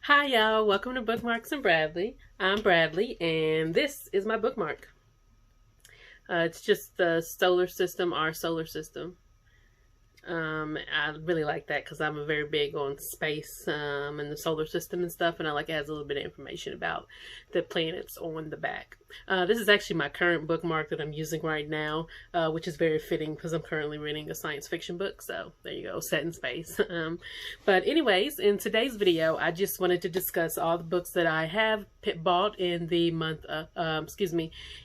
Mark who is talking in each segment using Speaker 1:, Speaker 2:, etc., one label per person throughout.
Speaker 1: Hi y'all, welcome to Bookmarks and Bradley. I'm Bradley and this is my bookmark. It's just the solar system, our solar system. I really like that because I'm very big on space and the solar system and stuff, and I like it has a little bit of information about the planets on the back. This is actually my current bookmark that I'm using right now, which is very fitting because I'm currently reading a science fiction book, so there you go, set in space. But anyways, in today's video, I just wanted to discuss all the books that I have bought in the month,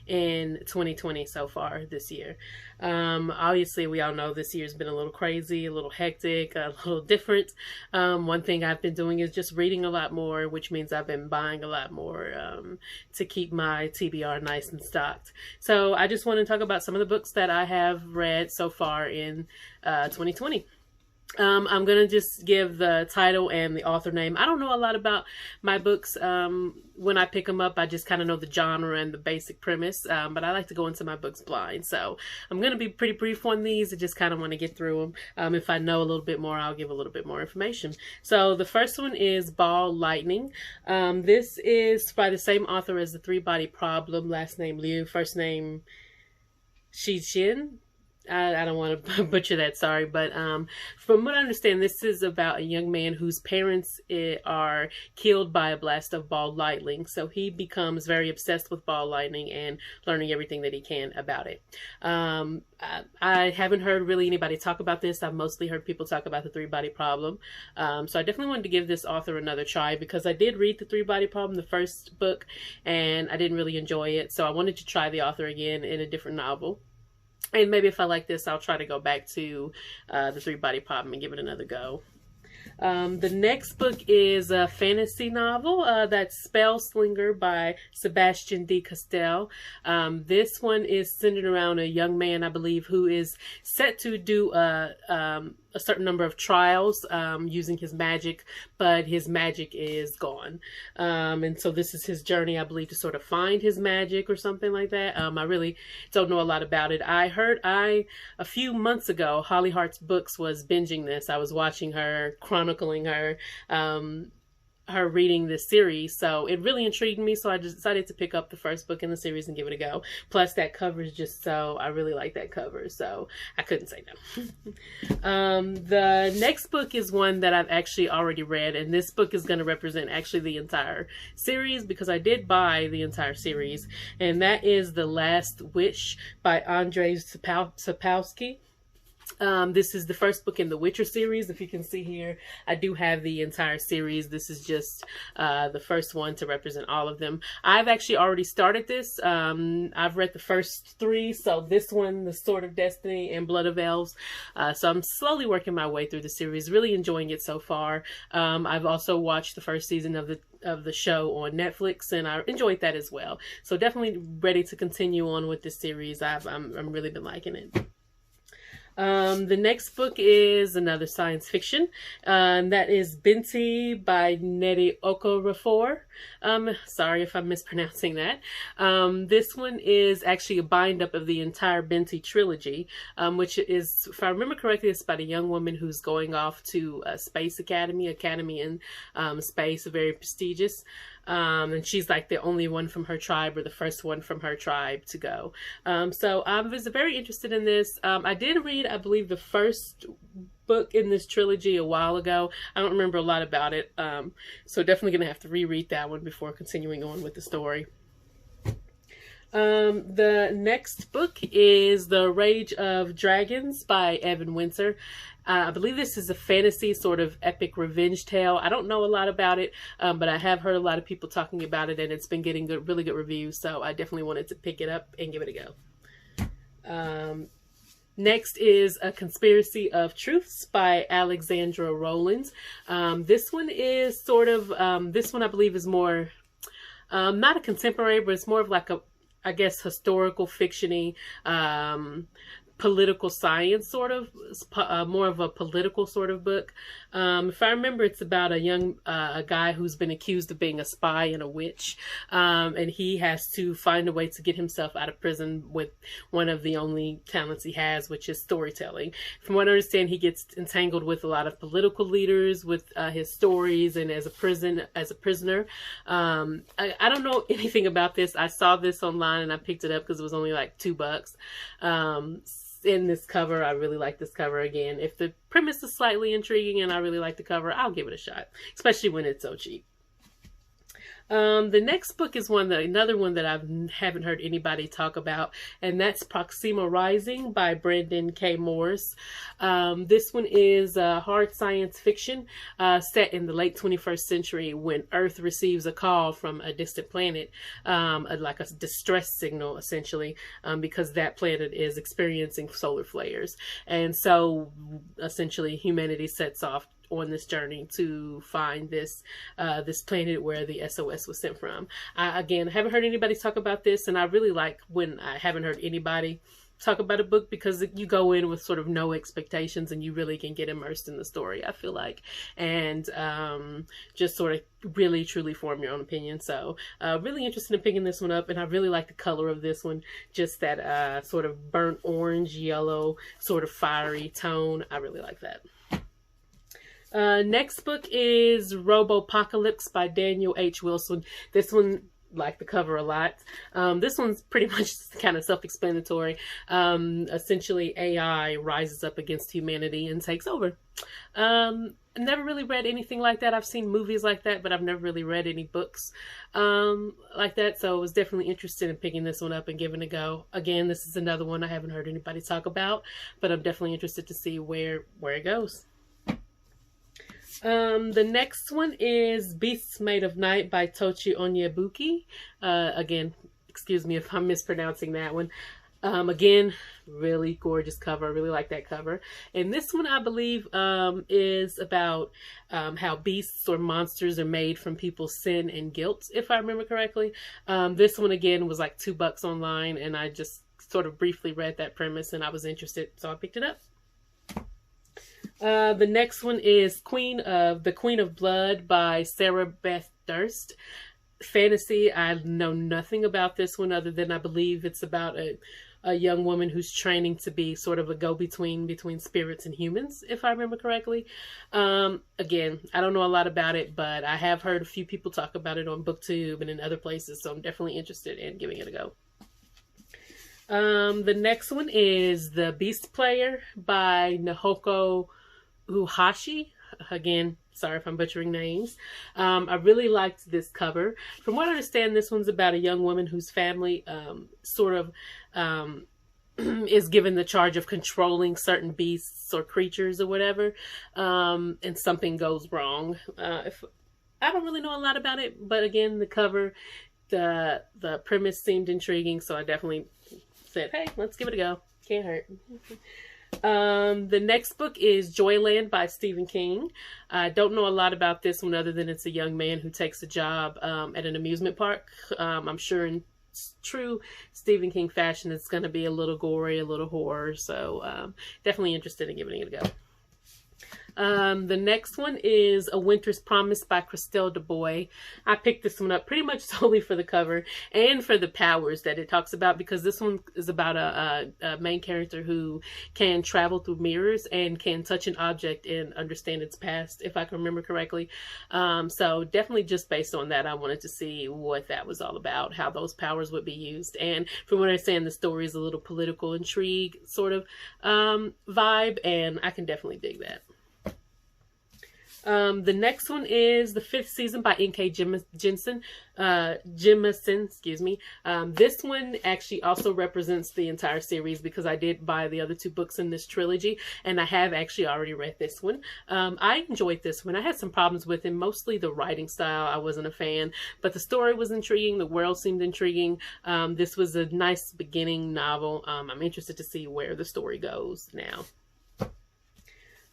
Speaker 1: in 2020 so far this year. Obviously, we all know this year's been a little crazy, a little hectic, a little different. One thing I've been doing is just reading a lot more, which means I've been buying a lot more to keep my TBR nice and stocked. So I just want to talk about some of the books that I have read so far in 2020. I'm going to just give the title and the author name. I don't know a lot about my books. When I pick them up, I just kind of know the genre and the basic premise, but I like to go into my books blind. So I'm going to be pretty brief on these. I just kind of want to get through them. If I know a little bit more, I'll give a little bit more information. So the first one is Ball Lightning. This is by the same author as The Three-Body Problem, last name Liu, first name Shijin. I don't want to butcher that, sorry, but from what I understand, this is about a young man whose parents are killed by a blast of ball lightning, so he becomes very obsessed with ball lightning and learning everything that he can about it. I haven't heard really anybody talk about this. I've mostly heard people talk about The Three-Body Problem, so I definitely wanted to give this author another try because I did read The Three-Body Problem, the first book, and I didn't really enjoy it, so I wanted to try the author again in a different novel. And maybe if I like this, I'll try to go back to The Three-Body Problem and give it another go. The next book is a fantasy novel that's Spellslinger by Sebastian D. Castell. This one is centered around a young man, I believe, who is set to do a certain number of trials using his magic, but his magic is gone. And so this is his journey, I believe, to sort of find his magic or something like that. I really don't know a lot about it. A few months ago, Holly Hart's Books was binging this. I was watching her, chronicling her reading this series, so it really intrigued me, so I just decided to pick up the first book in the series and give it a go. Plus that cover is just so, I really like that cover, so I couldn't say no. The next book is one that I've actually already read, and this book is going to represent actually the entire series because I did buy the entire series, and that is The Last Wish by Andrzej Sapkowski. This is the first book in the Witcher series. If you can see here, I do have the entire series. This is just the first one to represent all of them. I've actually already started this. I've read the first three, so this one, The Sword of Destiny and Blood of Elves. So I'm slowly working my way through the series, really enjoying it so far. I've also watched the first season of the show on Netflix, and I enjoyed that as well. So definitely ready to continue on with this series. I'm really been liking it. The next book is another science fiction, that is Binti by Nnedi Okorafor. Sorry if I'm mispronouncing that. This one is actually a bind-up of the entire Binti trilogy, which is, if I remember correctly, it's about a young woman who's going off to a space academy in space, very prestigious. And she's like the only one from her tribe, or the first one from her tribe to go. So I was very interested in this. I did read, I believe, the first book in this trilogy a while ago. I don't remember a lot about it. So definitely going to have to reread that one before continuing on with the story. The next book is The Rage of Dragons by Evan Windsor. I believe this is a fantasy sort of epic revenge tale. I don't know a lot about it, but I have heard a lot of people talking about it, and it's been getting really good reviews, so I definitely wanted to pick it up and give it a go. Next is A Conspiracy of Truths by Alexandra Rowland. This one is sort of, this one I believe is more, not a contemporary, but it's more of like a, I guess, historical fiction-y political science sort of, more of a political sort of book. If I remember, it's about a guy who's been accused of being a spy and a witch, and he has to find a way to get himself out of prison with one of the only talents he has, which is storytelling. From what I understand, he gets entangled with a lot of political leaders with his stories, and as a prisoner. I don't know anything about this. I saw this online and I picked it up because it was only like $2. In this cover, I really like this cover. Again, if the premise is slightly intriguing and I really like the cover, I'll give it a shot, especially when it's so cheap. The next book is another one that I haven't heard anybody talk about, and that's Proxima Rising by Brandon K. Morris. This one is hard science fiction set in the late 21st century when Earth receives a call from a distant planet, like a distress signal, essentially, because that planet is experiencing solar flares. And so, essentially, humanity sets off on this journey to find this planet where the SOS was sent from. Again, I haven't heard anybody talk about this, and I really like when I haven't heard anybody talk about a book, because you go in with sort of no expectations and you really can get immersed in the story, I feel like, and just sort of really truly form your own opinion. So really interested in picking this one up, and I really like the color of this one, just that sort of burnt orange yellow sort of fiery tone. I really like that. Next book is Robopocalypse by Daniel H. Wilson. This one, like the cover a lot. This one's pretty much kind of self-explanatory. Essentially, AI rises up against humanity and takes over. Never really read anything like that. I've seen movies like that, but I've never really read any books like that. So I was definitely interested in picking this one up and giving it a go. Again, this is another one I haven't heard anybody talk about, but I'm definitely interested to see where it goes. The next one is Beasts Made of Night by Tochi Onyebuchi. Again, excuse me if I'm mispronouncing that one. Again, really gorgeous cover. I really like that cover. And this one, I believe, is about how beasts or monsters are made from people's sin and guilt, if I remember correctly. This one, again, was like $2 online, and I just sort of briefly read that premise, and I was interested, so I picked it up. The next one is The Queen of Blood by Sarah Beth Durst. Fantasy. I know nothing about this one other than I believe it's about a young woman who's training to be sort of a go-between between spirits and humans, if I remember correctly. Again, I don't know a lot about it, but I have heard a few people talk about it on BookTube and in other places, so I'm definitely interested in giving it a go. The next one is The Beast Player by Nahoko Uhashi. Again, sorry if I'm butchering names. I really liked this cover. From what I understand, this one's about a young woman whose family is given the charge of controlling certain beasts or creatures or whatever, and something goes wrong. I don't really know a lot about it, but again, the cover, the premise seemed intriguing, so I definitely said, hey, let's give it a go. Can't hurt. The next book is Joyland by Stephen King. I don't know a lot about this one other than it's a young man who takes a job at an amusement park. I'm sure in true Stephen King fashion, it's going to be a little gory, a little horror, so definitely interested in giving it a go. The next one is A Winter's Promise by Christelle Du Bois. I picked this one up pretty much solely for the cover and for the powers that it talks about, because this one is about a main character who can travel through mirrors and can touch an object and understand its past, if I can remember correctly. So definitely just based on that, I wanted to see what that was all about, how those powers would be used. And from what I understand, the story is a little political intrigue sort of vibe, and I can definitely dig that. The next one is The Fifth Season by N.K. Jemisin, excuse me. This one actually also represents the entire series, because I did buy the other 2 books in this trilogy, and I have actually already read this one. I enjoyed this one. I had some problems with it, mostly the writing style. I wasn't a fan, but the story was intriguing. The world seemed intriguing. This was a nice beginning novel. I'm interested to see where the story goes now.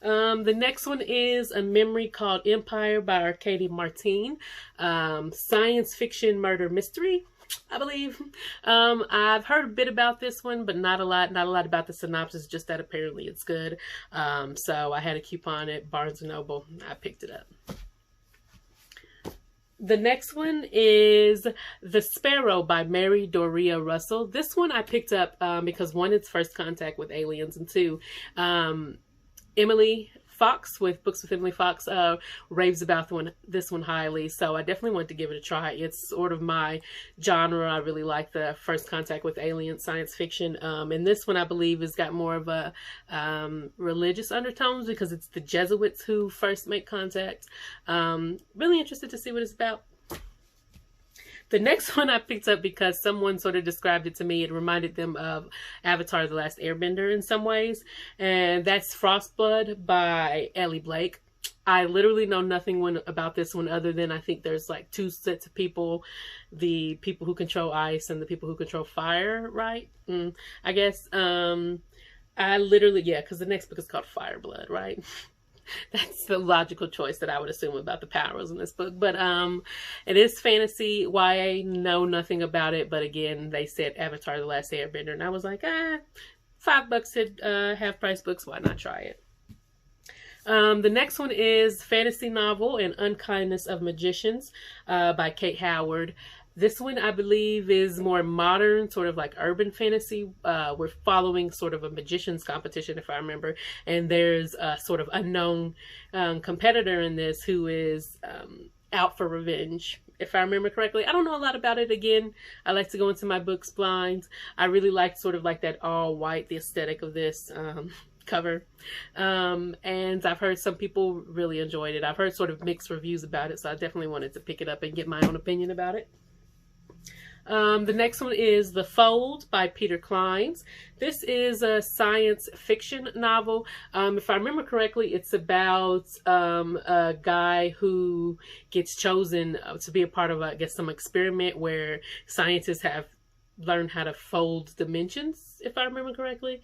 Speaker 1: The next one is A Memory Called Empire by Arcady Martin. Science fiction murder mystery. I believe. I've heard a bit about this one, but not a lot. Not a lot about the synopsis, just that apparently it's good. So I had a coupon at Barnes & Noble. I picked it up. The next one is The Sparrow by Mary Doria Russell. This one I picked up because one, it's first contact with aliens, and two, Emily Fox with Books with Emily Fox raves about this one highly, so I definitely wanted to give it a try. It's sort of my genre. I really like the first contact with aliens, science fiction, and this one I believe has got more of a religious undertones because it's the Jesuits who first make contact. Really interested to see what it's about. The next one I picked up because someone sort of described it to me. It reminded them of Avatar: The Last Airbender in some ways. And that's Frostblood by Ellie Blake. I literally know nothing about this one other than I think there's like two sets of people. The people who control ice and the people who control fire, right? I guess. I literally, yeah, because the next book is called Fireblood, right? That's the logical choice that I would assume about the powers in this book. But it is fantasy. YA, know nothing about it. But again, they said Avatar: The Last Airbender. And I was like, $5 at half price books. Why not try it? The next one is fantasy novel and Unkindness of Magicians by Kate Howard. This one, I believe, is more modern, sort of like urban fantasy. We're following sort of a magician's competition, if I remember. And there's a sort of unknown competitor in this who is out for revenge, if I remember correctly. I don't know a lot about it. Again, I like to go into my books blind. I really liked sort of like that all white, the aesthetic of this cover. And I've heard some people really enjoyed it. I've heard sort of mixed reviews about it, so I definitely wanted to pick it up and get my own opinion about it. The next one is The Fold by Peter Clines. This is a science fiction novel. If I remember correctly, it's about a guy who gets chosen to be a part of, I guess, some experiment where scientists have learned how to fold dimensions, if I remember correctly.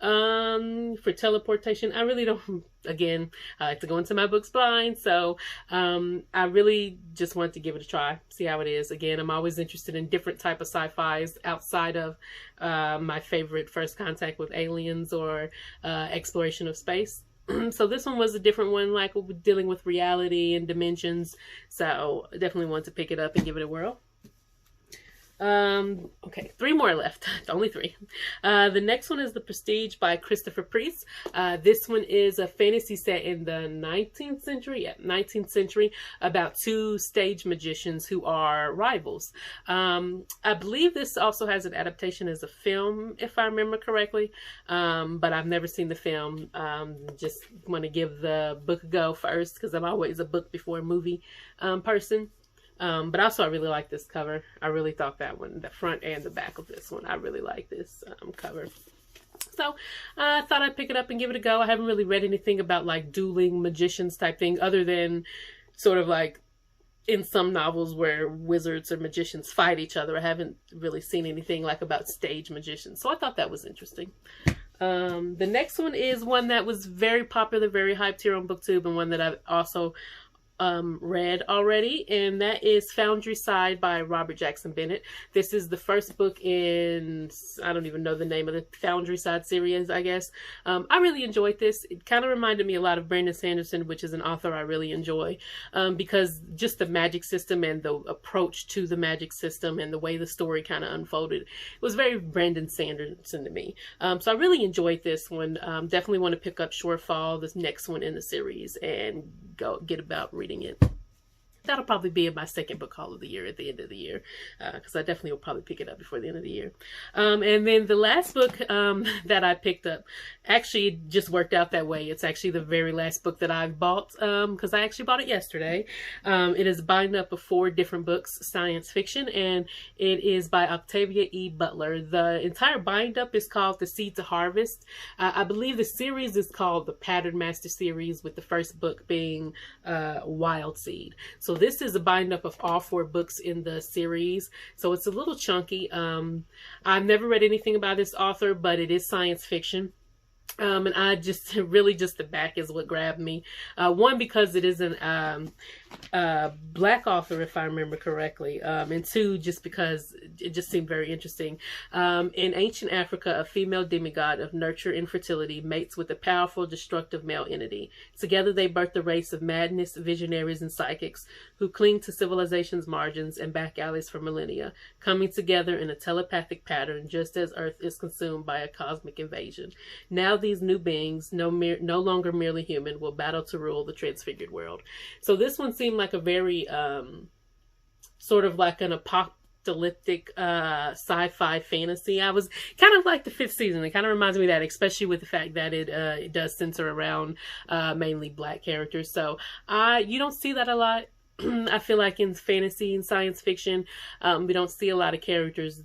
Speaker 1: For teleportation. I really don't, again, I like to go into my books blind, so I really just want to give it a try, see how it is. Again, I'm always interested in different type of sci-fis outside of my favorite First Contact with Aliens or exploration of space. So this one was a different one, like dealing with reality and dimensions, so I definitely want to pick it up and give it a whirl. Okay, 3 more left. Only 3. The next one is The Prestige by Christopher Priest. This one is a fantasy set in the 19th century. Yeah, 19th century, about 2 stage magicians who are rivals. I believe this also has an adaptation as a film, if I remember correctly. But I've never seen the film. Just want to give the book a go first, because I'm always a book before a movie person. But also I really like this cover. I really thought that one, the front and the back of this one, I really like this cover. So I thought I'd pick it up and give it a go. I haven't really read anything about like dueling magicians type thing, other than sort of like in some novels where wizards or magicians fight each other. I haven't really seen anything like about stage magicians. So I thought that was interesting. The next one is one that was very popular, very hyped here on BookTube, and one that I've also read already, and that is Foundry Side by Robert Jackson Bennett. This is the first book in, I don't even know the name of the Foundry Side series, I guess. I really enjoyed this. It kind of reminded me a lot of Brandon Sanderson, which is an author I really enjoy, because just the magic system and the approach to the magic system and the way the story kind of unfolded, it was very Brandon Sanderson to me. So I really enjoyed this one. Definitely want to pick up Shorefall, this next one in the series, and go get about reading it. That'll probably be in my second book haul of the year at the end of the year, because I definitely will probably pick it up before the end of the year. And then the last book that I picked up, actually it just worked out that way. It's actually the very last book that I've bought, because I actually bought it yesterday. It is a bind up of 4 different books, science fiction, and it is by Octavia E. Butler. The entire bind up is called The Seed to Harvest. I believe the series is called the Pattern Master series, with the first book being Wild Seed. So this is a bind up of all 4 books in the series. So it's a little chunky. I've never read anything about this author, but it is science fiction. And I just really just the back is what grabbed me. One, because it is an Black author, if I remember correctly, and two, just because it just seemed very interesting. In ancient Africa, a female demigod of nurture and fertility mates with a powerful, destructive male entity. Together they birth a race of madness, visionaries, and psychics who cling to civilization's margins and back alleys for millennia, coming together in a telepathic pattern just as Earth is consumed by a cosmic invasion. Now these new beings, no longer merely human, will battle to rule the transfigured world. So this one seemed like a very sort of like an apocalyptic sci-fi fantasy. I was kind of like the fifth season. It kind of reminds me of that, especially with the fact that it does center around mainly black characters. So you don't see that a lot. I feel like in fantasy and science fiction, we don't see a lot of characters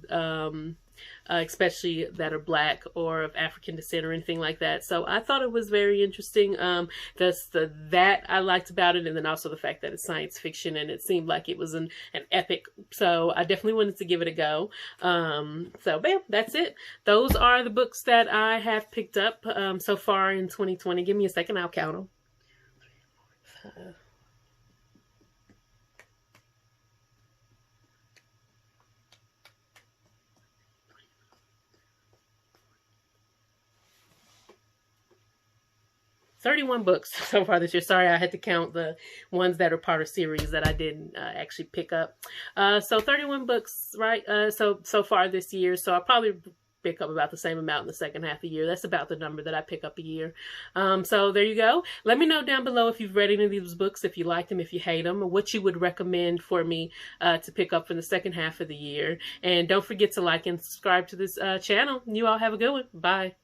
Speaker 1: especially that are black or of African descent or anything like that. So I thought it was very interesting. That I liked about it, and then also the fact that it's science fiction and it seemed like it was an epic. So I definitely wanted to give it a go. So bam, that's it. Those are the books that I have picked up so far in 2020. Give me a second, I'll count them. 3, 4, 5. 31 books so far this year. Sorry, I had to count the ones that are part of series that I didn't actually pick up. So 31 books, right? So far this year. So I'll probably pick up about the same amount in the second half of the year. That's about the number that I pick up a year. So there you go. Let me know down below if you've read any of these books, if you like them, if you hate them, or what you would recommend for me to pick up for the second half of the year. And don't forget to like and subscribe to this channel. You all have a good one. Bye.